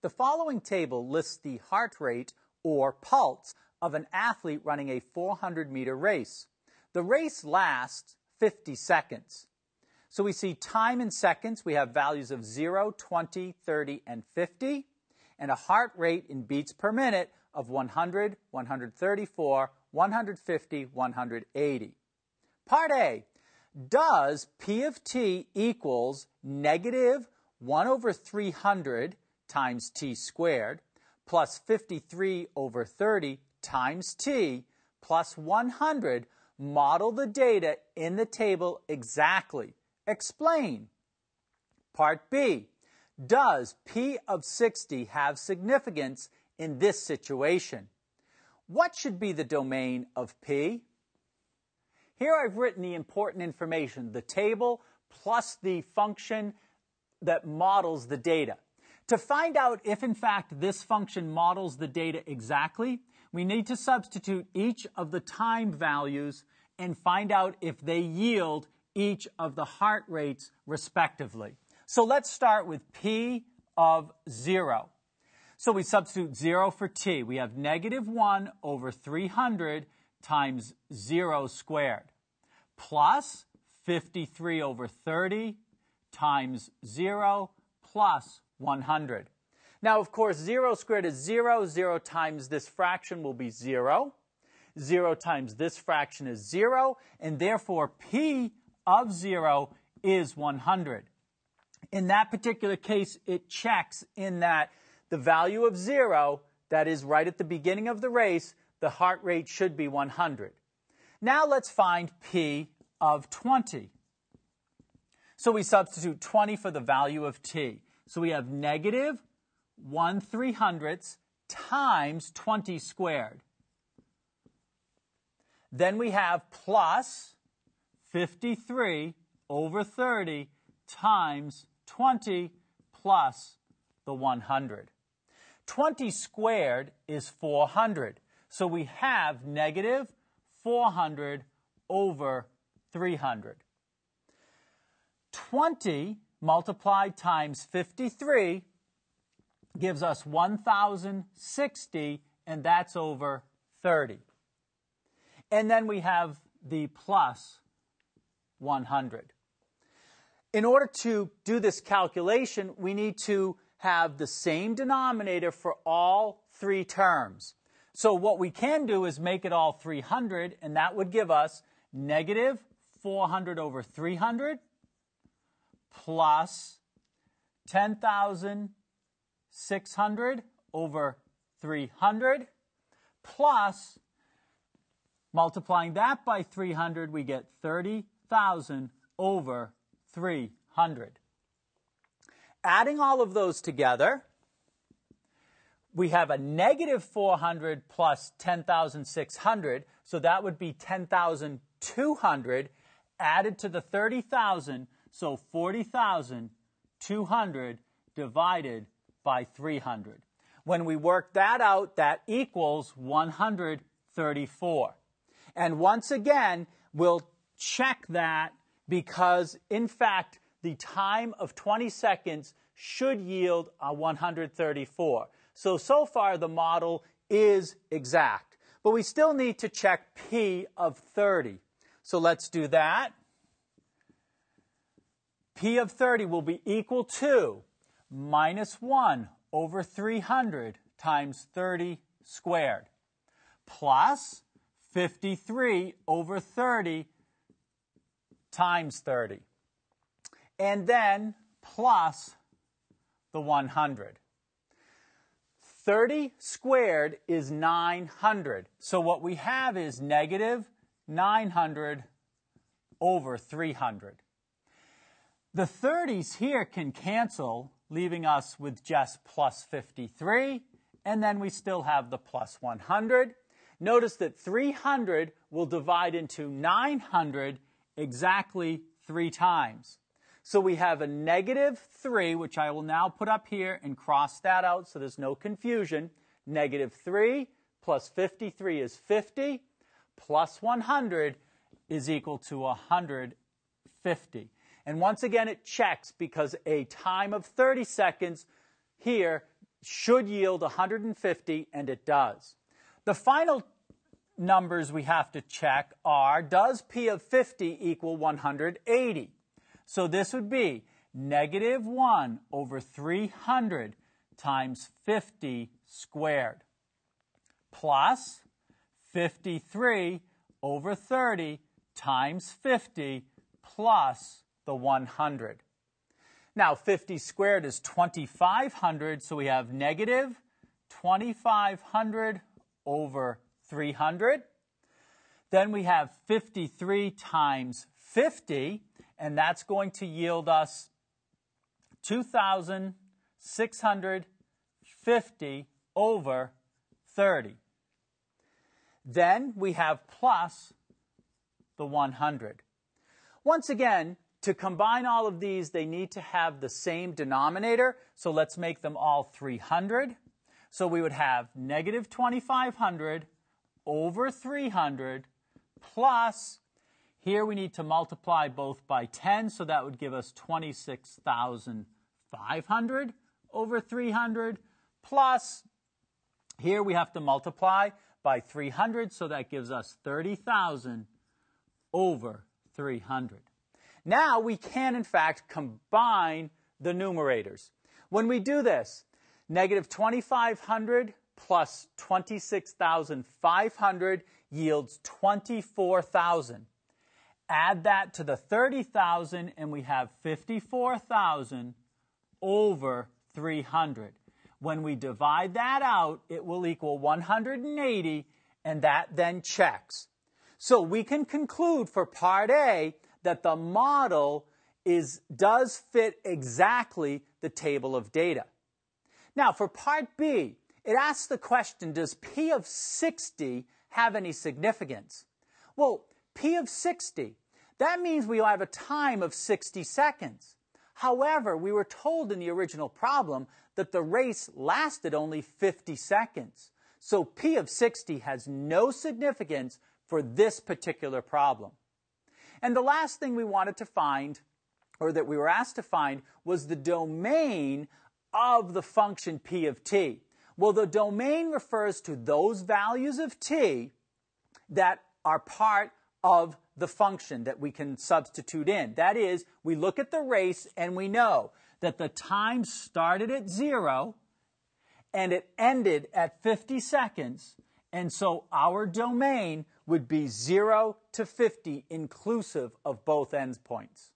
The following table lists the heart rate or pulse of an athlete running a 400-meter race. The race lasts 50 seconds. So we see time in seconds. We have values of 0, 20, 30, and 50, and a heart rate in beats per minute of 100, 134, 150, 180. Part A. Does P of t equals negative 1 over 300 times t squared plus 53 over 30 times t plus 100 model the data in the table exactly? Explain. Part B. Does P of 60 have significance in this situation? What should be the domain of P? Here I've written the important information, the table plus the function that models the data. To find out if, in fact, this function models the data exactly, we need to substitute each of the time values and find out if they yield each of the heart rates respectively. So let's start with P of 0. So we substitute 0 for t. We have negative 1 over 300 times 0 squared plus 53 over 30 times 0 plus 100. Now, of course, 0 squared is 0. 0 times this fraction will be 0. 0 times this fraction is 0. And therefore, P of 0 is 100. In that particular case, it checks in that the value of 0, that is right at the beginning of the race, the heart rate should be 100. Now let's find P of 20. So we substitute 20 for the value of t. So we have negative 1/300 times 20 squared. Then we have plus 53 over 30 times 20 plus the 100. 20 squared is 400. So we have negative 400 over 300. 20 multiplied times 53 gives us 1,060, and that's over 30. And then we have the plus 100. In order to do this calculation, we need to have the same denominator for all three terms. So what we can do is make it all 300, and that would give us negative 400 over 300 plus 10,600 over 300 plus, multiplying that by 300, we get 30,000 over 300. Adding all of those together, we have a negative 400 plus 10,600, so that would be 10,200 added to the 30,000, so 40,200 divided by 300. When we work that out, that equals 134. And once again, we'll check that because, in fact, the time of 20 seconds should yield a 134. So far, the model is exact. But we still need to check P of 30. So let's do that. P of 30 will be equal to minus 1 over 300 times 30 squared plus 53 over 30 times 30. And then plus the 100. 30 squared is 900. So what we have is negative 900 over 300. The 30s here can cancel, leaving us with just plus 53, and then we still have the plus 100. Notice that 300 will divide into 900 exactly 3 times. So we have a negative 3, which I will now put up here and cross that out so there's no confusion. Negative 3 plus 53 is 50, plus 100 is equal to 150. And once again, it checks because a time of 30 seconds here should yield 150, and it does. The final numbers we have to check are, does P of 50 equal 180? So this would be negative 1 over 300 times 50 squared plus 53 over 30 times 50 plus the 100. Now 50 squared is 2,500, so we have negative 2,500 over 300. Then we have 53 times 50, and that's going to yield us 2,650 over 30. Then we have plus the 100. Once again, to combine all of these, they need to have the same denominator, so let's make them all 300. So we would have negative 2,500 over 300 plus, here we need to multiply both by 10, so that would give us 26,500 over 300 plus, here we have to multiply by 300, so that gives us 30,000 over 300. Now we can, in fact, combine the numerators. When we do this, negative 2,500 plus 26,500 yields 24,000. Add that to the 30,000, and we have 54,000 over 300. When we divide that out, it will equal 180, and that then checks. So we can conclude for part A that the model does fit exactly the table of data. Now, for part B, it asks the question, does P of 60 have any significance? Well, P of 60, that means we have a time of 60 seconds. However, we were told in the original problem that the race lasted only 50 seconds. So P of 60 has no significance for this particular problem. And the last thing we wanted to find, or that we were asked to find, was the domain of the function P of t. Well, the domain refers to those values of t that are part of the function that we can substitute in. That is, we look at the race and we know that the time started at 0 and it ended at 50 seconds. And so our domain would be 0 to 50 inclusive of both endpoints.